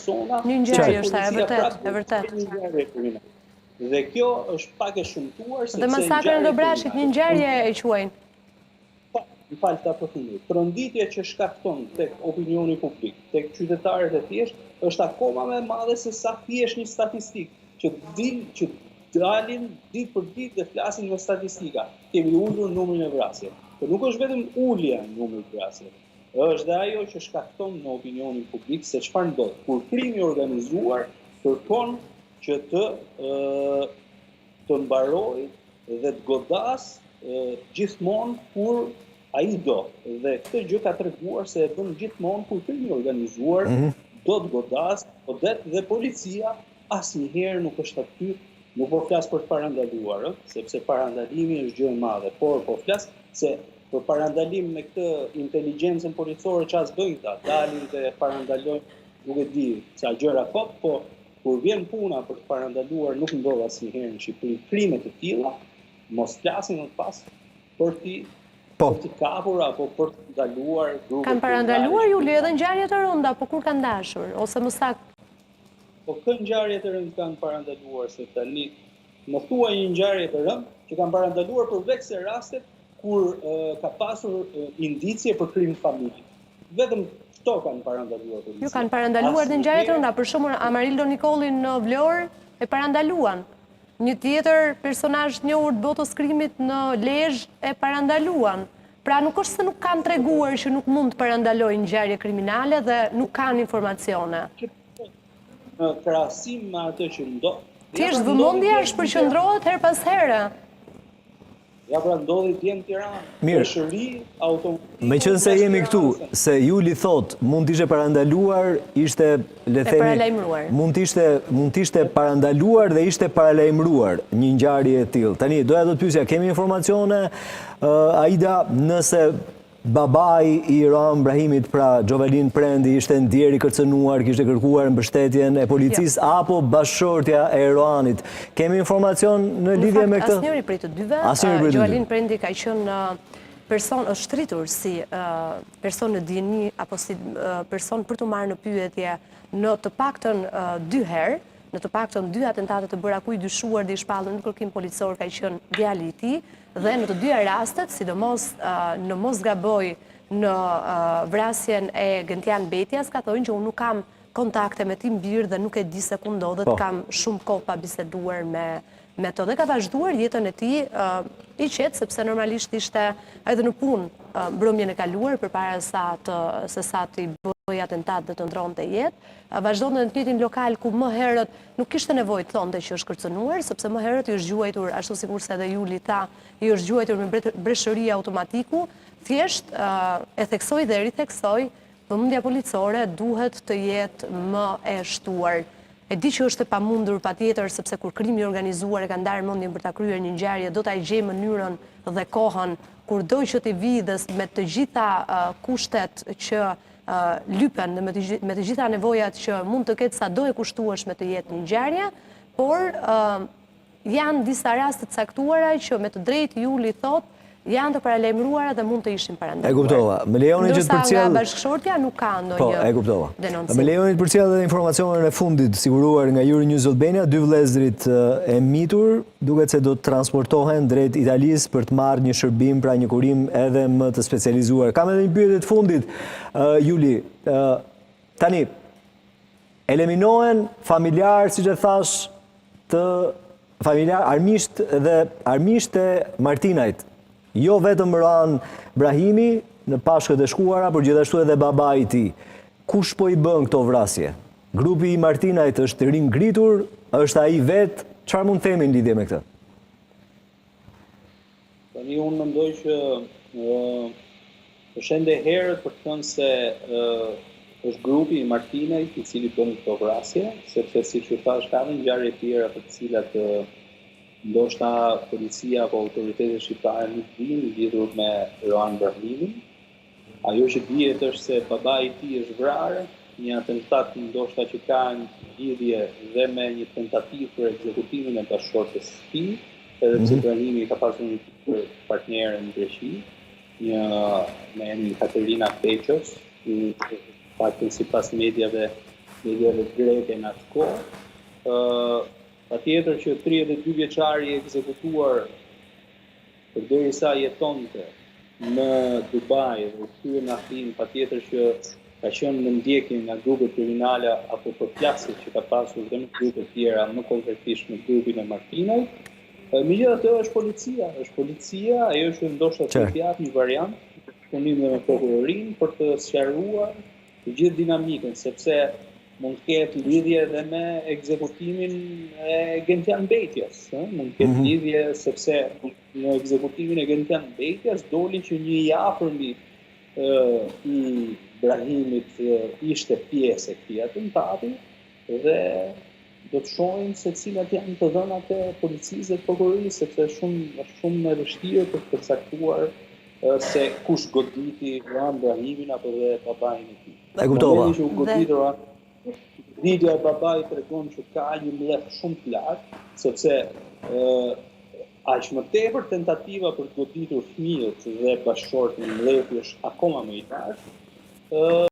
persona. Një ngjarje është e vërtet. Dhe kjo është pak e shëmtuar. Dhe masakrën në Dobrashit një ngjarje e quajnë. Më falë të përfundoj. Tronditja që shkakton tek opinioni publik, tek qytetarët e thjeshtë, është akoma më e madhe se sa thjesht një statistikë që dalin ditë për ditë dhe flasin me statistika. Kemi ulur numrin e vrasjeve. Por nuk është vetëm ulja e numrit të vrasjeve. Është dhe ajo që shkakton në opinionin publik se çfarë ndodh. Kur krimi organizuar kërkon që të mbarojë dhe të godas gjithmonë kur ai do. Dhe këtë gjë ka treguar se e bën gjithmonë kur krimi organizuar do të godas, dhe policia asnjëherë nuk është aty. Nuk po flas për të parandaluar, sepse parandalimi është gjë e madhe, por po flas se për parandalim me këtë inteligjencën policore çfarë bëjnë ta, dalin dhe parandalojnë, nuk e di sa gjëra kot, po kur vjen puna për të parandaluar nuk ndodh asnjëherë në Shqipëri krime të tilla, mos flasin më pas për të kapur apo për të ndaluar grupe. Kanë parandaluar Juli edhe ngjarje të rënda, po kur kanë dashur ose më saktë. Po kë ngjarje të rëndë kanë parandaluar se tani më thuaj një ngjarje të rëndë që kanë parandaluar përveç se rastet kur ka pasur indicje për krim familje. Vetëm këto kanë parandaluar policia. Ju kanë parandaluar dhe ngjarje të rënda, për shembull Amarildo Nikolli në Vlorë e parandaluan. Një tjetër personazh të njohur të botës krimit në Lezhë e parandaluan. Pra nuk është se nuk kanë treguar që nuk mund të parandalojnë ngjarje kriminale dhe nuk kanë informacione. Në krahasim me atë që ndodh. Thjesht vëmendja shpërqendrohet her pas here. Ja pra ndodhi dje në Tiranë. Mirë. Meqense jemi këtu, se Juli thot mund të ishte parandaluar, ishte le të themi mund të ishte parandaluar dhe ishte paralajmëruar një ngjarje e tillë. Tani doja të pyesja, kemi informacione Aida nëse babai i Iroan Brahimit, pra Gjovelin Prendi, ishte ndjer i kërcënuar, kishte kërkuar mbështetjen e policisë apo bashkëshortja e Iroanit. Kemi informacion në lidhje me këtë? Asnjëri prej të dyve. Gjovelin Prendi ka qenë person është shtritur si person në dieni apo si person për të marrë në pyetje në të paktën 2 herë, në të paktën 2 atentate të bëra ku i dyshuar dhe i shpallur në kërkim policor ka qenë djali i tij. Dhe në të dyja rastet, sidomos në mos gaboj në vrasjen e Gentian Betjas, ka thënë që unë nuk kam kontakte me tim birë dhe nuk e di se ku ndodhet, kam shumë kohë pa biseduar me to. Dhe ka vazhduar jetën e tij i qetë, sepse normalisht ishte edhe në punë mbrëmjen e kaluar përpara se sa të bëj atentat dhe të ndronte jetë. Vazhdonte në pjetin lokal ku më herët nuk kishte nevojë të thonte që është kërcënuar, sepse më herët i është gjuajtur, ashtu sikur se edhe Juli tha, i është gjuajtur me breshëri automatiku, thjesht e theksoi dhe ritheksoi, vëmendja policore duhet të jetë më e shtuar. E di që është e pamundur patjetër, sepse kur krimi i organizuar e ka ndarë mendjen për ta kryer një ngjarje, do ta gjej mënyrën dhe kohën kur do që të vi dhe me të gjitha kushtet që lypen dhe me të gjitha nevojat që mund të ketë sa do e kushtueshme të jetë një ngjarje, por janë disa raste të caktuara që me të drejtë Juli thot janë të paralajmëruara dhe mund të ishin parandaluar. E kuptova. Më lejoni që të përcjell nga bashkëshortja nuk ka ndonjë. Po, e kuptova. Denoncim. Më lejoni të përcjell edhe informacionin e fundit siguruar nga Euronews Albania, 2 vëllezërit e mitur duket se do të transportohen drejt Italisë për të marrë një shërbim, pra një kurim edhe më të specializuar. Kam edhe një pyetje të fundit, Juli. Tani eliminohen familjar, siç e thash, të familjar armisht e Martinajt. Jo vetëm Iroan Brahimi në Pashkët e Shkuara, por gjithashtu edhe babai i tij. Kush po i bën këto vrasje? Grupi i Martinajt është ringritur, është ai vetë? Çfarë mund të themi në lidhje me këtë? Tani unë mendoj që është ende herët për të thënë se është grupi i Martinajt i cili bën këto vrasje, sepse siç u thash ka ngjarje të tjera të cilat ndoshta policia apo autoritetet shqiptare nuk dinë lidhur me Iroan Brahimin. Ajo që dihet është se babai i tij është vrarë, një atentat ndoshta që ka lidhje dhe me një tentativë për ekzekutimin e bashkëshortes së tij, edhe pse Brahimi ka pasur një partnere në Greqi, me emrin Katerina Peqos, paktën sipas mediave ligjeve greke në atë kohë. Patjetër që 32 vjeçari i ekzekutuar përderisa jetonte në Dubai dhe u kthye në Athinë, patjetër që ka qenë në ndjekje nga grupet kriminale apo përplasje që ka pasur dhe në grupe tjera, më konkretisht në grupin e Martinaj. Megjithatë është policia, ajo që ndoshta të jap një variant punim me prokurorin për të sqaruar të gjithë dinamikën, sepse mund të ketë lidhje edhe me ekzekutimin e Gentian Betjas, mund të ketë lidhje sepse në ekzekutimin e Gentian Betjas doli që një i afërmit i Ibrahimit ishte pjesë e këtij atentati dhe do të shohim se cilat janë të dhënat e policisë dhe prokurorisë, sepse është shumë e vështirë për të përcaktuar se kush goditi Rohan Ibrahimin apo dhe babain e tij. E kuptova. Që u goditi Rohan, videoja e babait tregon që ka një mlef shumë të lartë, sepse aq më tepër tentativa për të goditur fëmijët dhe bashkëshortin, mlefi është akoma më i lartë.